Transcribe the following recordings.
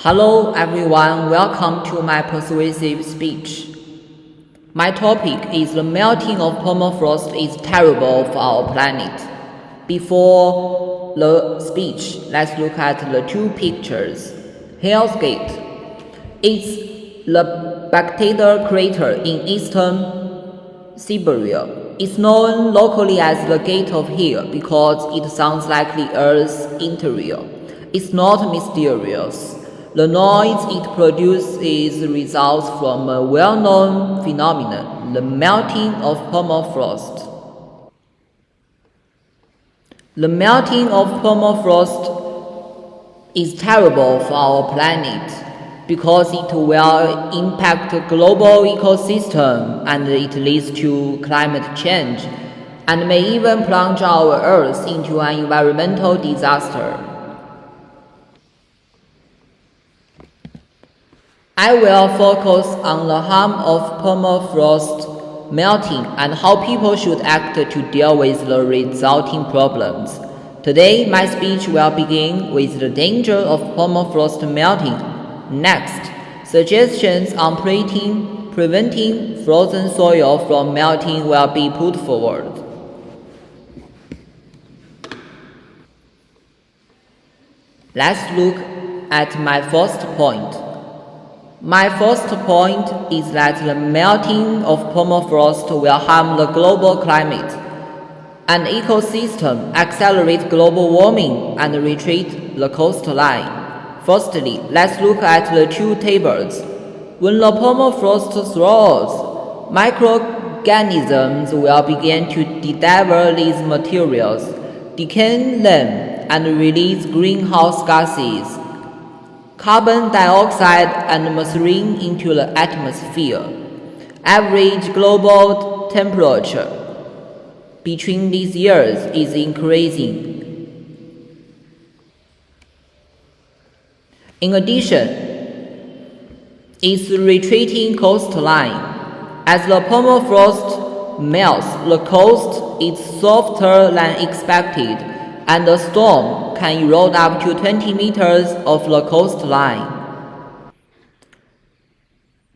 Hello everyone, welcome to my persuasive speech. My topic is the melting of permafrost is terrible for our planet. Before the speech, let's look at the two pictures. Hell's Gate. It's the Bacteria crater in eastern Siberia. It's known locally as the Gate of Hell because it sounds like the Earth's interior. It's not mysterious. The noise it produces results from a well-known phenomenon, the melting of permafrost. The melting of permafrost is terrible for our planet because it will impact the global ecosystem and it leads to climate change and may even plunge our Earth into an environmental disaster. I will focus on the harm of permafrost melting and how people should act to deal with the resulting problems. Today, my speech will begin with the danger of permafrost melting. Next, suggestions on preventing frozen soil from melting will be put forward. Let's look at my first point. My first point is that the melting of permafrost will harm the global climate and ecosystem, accelerate global warming, and retreat the coastline. Firstly, let's look at the two tables. When the permafrost thaws, microorganisms will begin to devour these materials, decay them, and release greenhouse gases, carbon dioxide and methane into the atmosphere. Average global temperature between these years is increasing. In addition, it's retreating coastline. As the permafrost melts, the coast is softer than expected, and the storm can erode up to 20 meters of the coastline.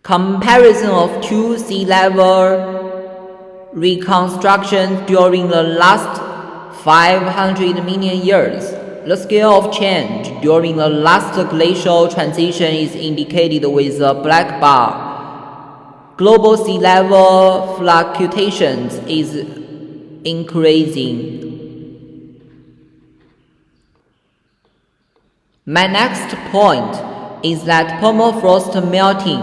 Comparison of two sea level reconstructions during the last 500 million years. The scale of change during the last glacial transition is indicated with a black bar. Global sea level fluctuations is increasing. My next point is that permafrost melting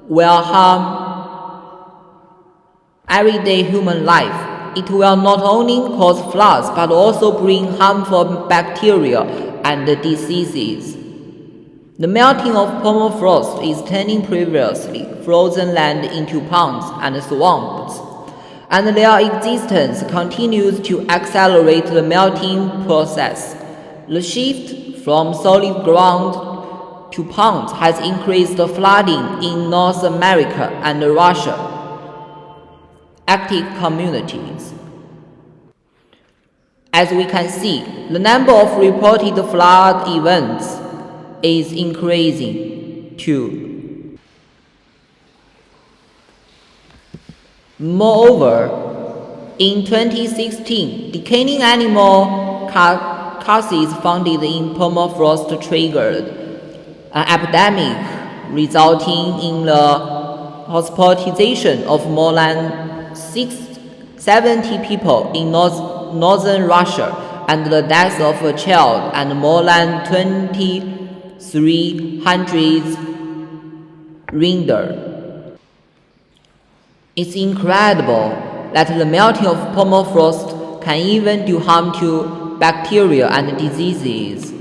will harm everyday human life. It will not only cause floods but also bring harmful bacteria and diseases. The melting of permafrost is turning previously frozen land into ponds and swamps, and their existence continues to accelerate the melting process. The shift from solid ground to ponds has increased flooding in North America and Russia. Active communities. As we can see, the number of reported flood events is increasing too. Moreover, in 2016, decaying animal carcasses found in permafrost triggered an epidemic, resulting in the hospitalization of more than 70 people in northern Russia and the death of a child and more than 2,300 reindeer. It's incredible that the melting of permafrost can even do harm to bacteria and diseases.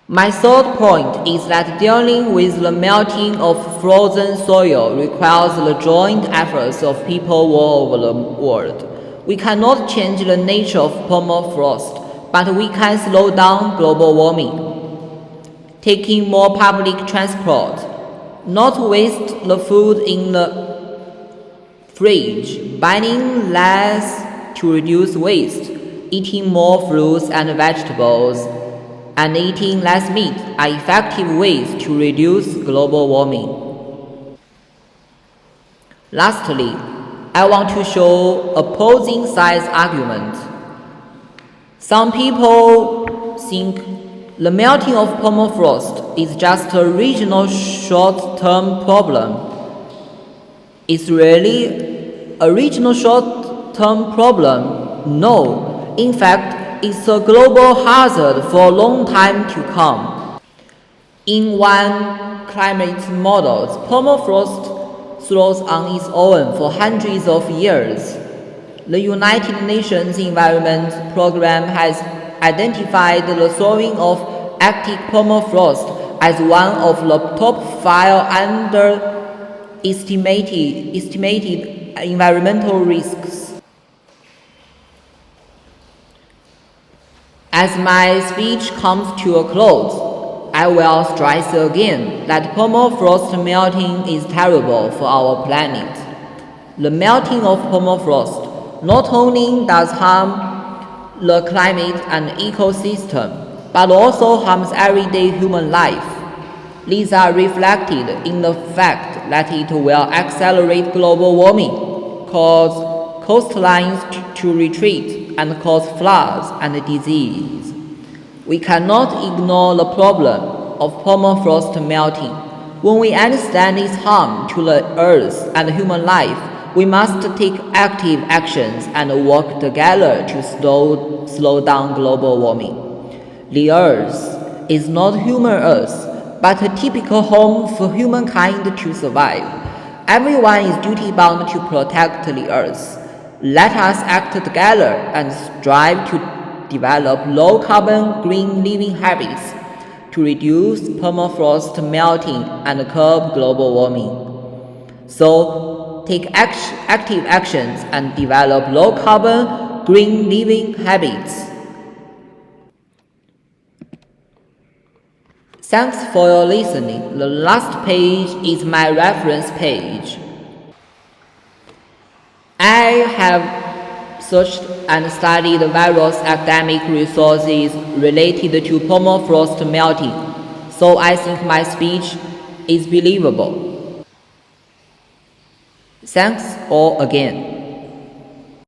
My third point is that dealing with the melting of frozen soil requires the joint efforts of people all over the world. We cannot change the nature of permafrost, but we can slow down global warming. Taking more public transport, not waste the food in the fridge, buying less to reduce waste, eating more fruits and vegetables, and eating less meat are effective ways to reduce global warming. Lastly, I want to show opposing sides argument. Some people think the melting of permafrost is just a regional short-term problem. It's really a regional short-term problem? No. In fact, it's a global hazard for a long time to come. In one climate model, permafrost throws on its own for hundreds of years. The United Nations Environment Programme has identified the thawing of Arctic permafrost as one of the top 5 estimated environmental risks. As my speech comes to a close, I will stress again that permafrost melting is terrible for our planet. The melting of permafrost not only does harm the climate and ecosystem, but also harms everyday human life. These are reflected in the fact that it will accelerate global warming, cause coastlines to retreat, and cause floods and disease. We cannot ignore the problem of permafrost melting. When we understand its harm to the Earth and human life, we must take active actions and work together to slow down global warming. The Earth is not human Earth, but a typical home for humankind to survive. Everyone is duty-bound to protect the Earth. Let us act together and strive to develop low-carbon green living habits to reduce permafrost melting and curb global warming. So, take active actions and develop low-carbon, green living habits. Thanks for your listening. The last page is my reference page. I have searched and studied various academic resources related to permafrost melting, so I think my speech is believable. Thanks all again.